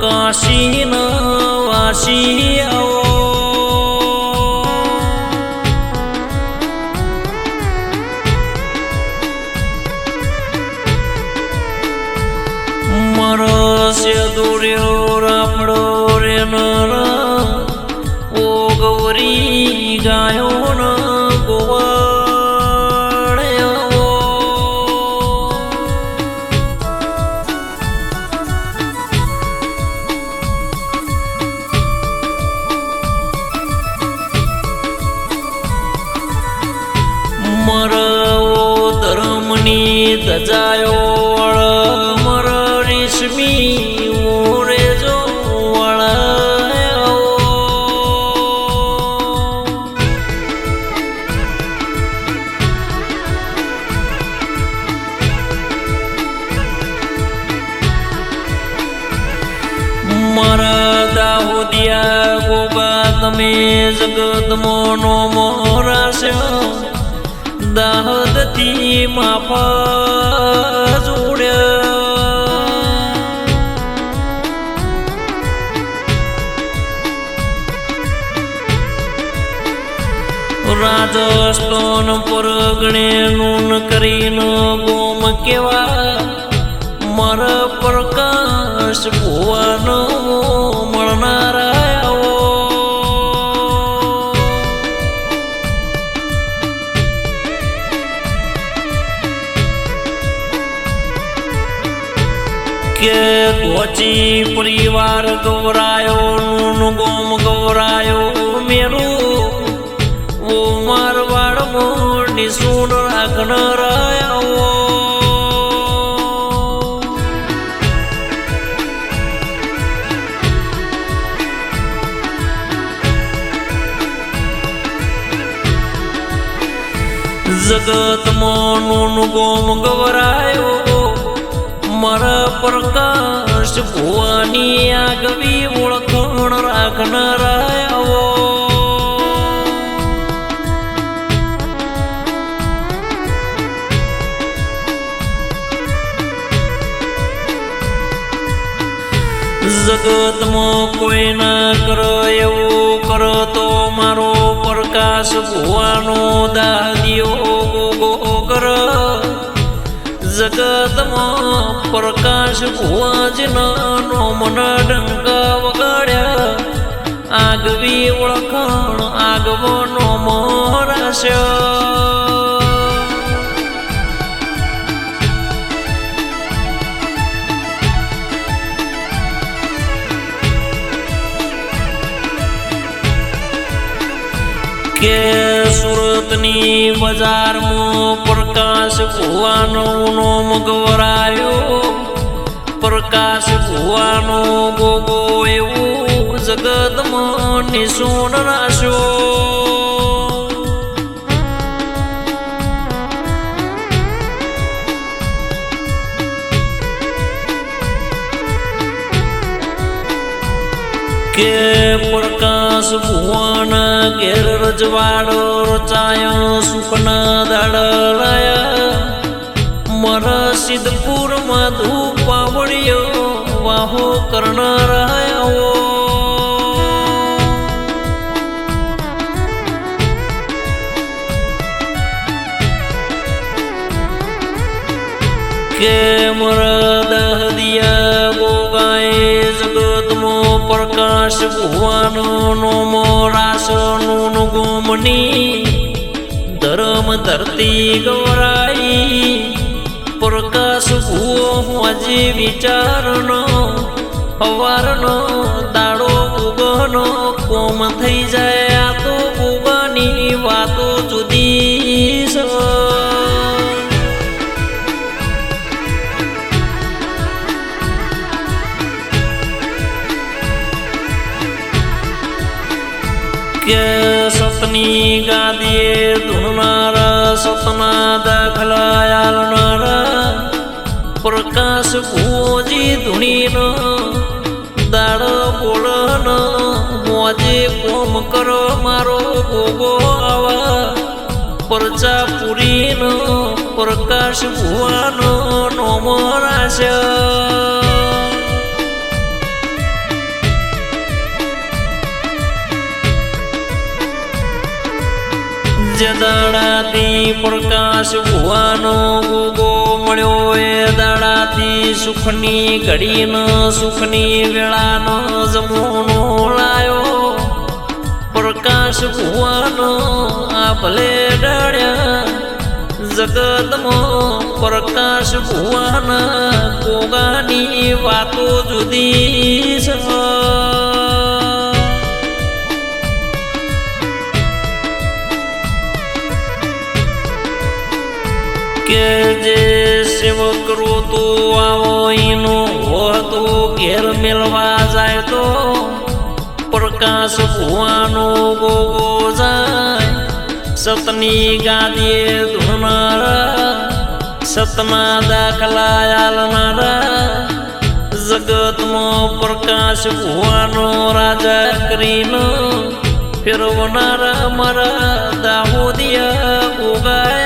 કાશી ન વાસી આવો મરસ્ય દુર્યો રાપડો રે નર ઓ ગૌરી ગાયો ન ગોવાળ્યો મરવો ધર્મની ધજાયો મર રેશમી ઓરે જો વળાયો મારા દાહોદિયા ગોબા તમે જગતમાં નો મોરાશ્યો દાહદથી માફા જોડ્યા રાજસ્થાન પરગણે નૂન કરીને ગોમ કેવા મર પ્રકાશ ભુવાનો મળનારા કે કોચી પરિવાર ગૌરાયો નૂન ગોમ ગૌરાયો મેરું ઓ મારવાડ મોરની સૂન રાખનારાયો જગતમાં નૂન ગોમ ગૌરાયો મારા પ્રકાશ ભુવાની આગવી ઓળખાણ રાખનારા જગતમાં કોઈ ના કરે એવું કરો તો મારો પ્રકાશ ભુવાનો દાદીઓ ગોગો કર જગતમાં પ્રકાશ ભુવાજનો મન ડંકા વગાડ્યા આગવી ઓળખાણ આગવનો મોરાશ્ય કે સુરતની બજારમાં પ્રકાશ ભુવાનો નોમ ગવરાયો પ્રકાશ ભુવાનો ગોગો એવું જગતમાં નિશુન રાશો કે પ્રકાશ ભુવાના ઘેર રજવાડો રચાયો સુખના દાડલાયા મર સિદ્ધપુરમાં ધૂપ પાવડિયો વાહો કરનારાયો કે મર દહદિયા ગોગાએ જગતમાં પ્રકાશ ભુવાનો નો મોરાશ નૂન ગોમની ધર્મ ધરતી ગૌરાઈ પ્રકાશ ભુવો આજે વિચારનો હવારનો દાડો ઉગનો કોમ થઈ જાય આ તો ઉગની વાતો જુદી છે કે સતની ગાદીએ ધૂનારા સતના દાખલા આલનારા પ્રકાશ ભુવોજી ધૂણીનો દાડ બોળનો મોજે કોમ કરો મારો ગોગો આવા પરચાપુરીનો પ્રકાશ ભુવાનો નોમો રાશ્યા જે દાડાથી પ્રકાશ ભુવાનો ગોગો મળ્યો એ દાડાથી સુખની ઘડીનો સુખની વેળાનો જમોનો લાયો પ્રકાશ ભુવાનો આ ભલે ડાળ્યા જગતમાં પ્રકાશ ભુવાના ગોગાની વાતો જુદી છે કે જે સેવક કરો તો આવો એનો હોતો ઘેર મેળવા જાય તો પ્રકાશ ભુવાનો ગોગો જાય સતની ગાદીએ ધોનારા સતના દાખલા આલનારા જગતમાં પ્રકાશ ભુવાનો રાજા કરીને ફેરવનારા મારા દાહોદિયા ગોગાયા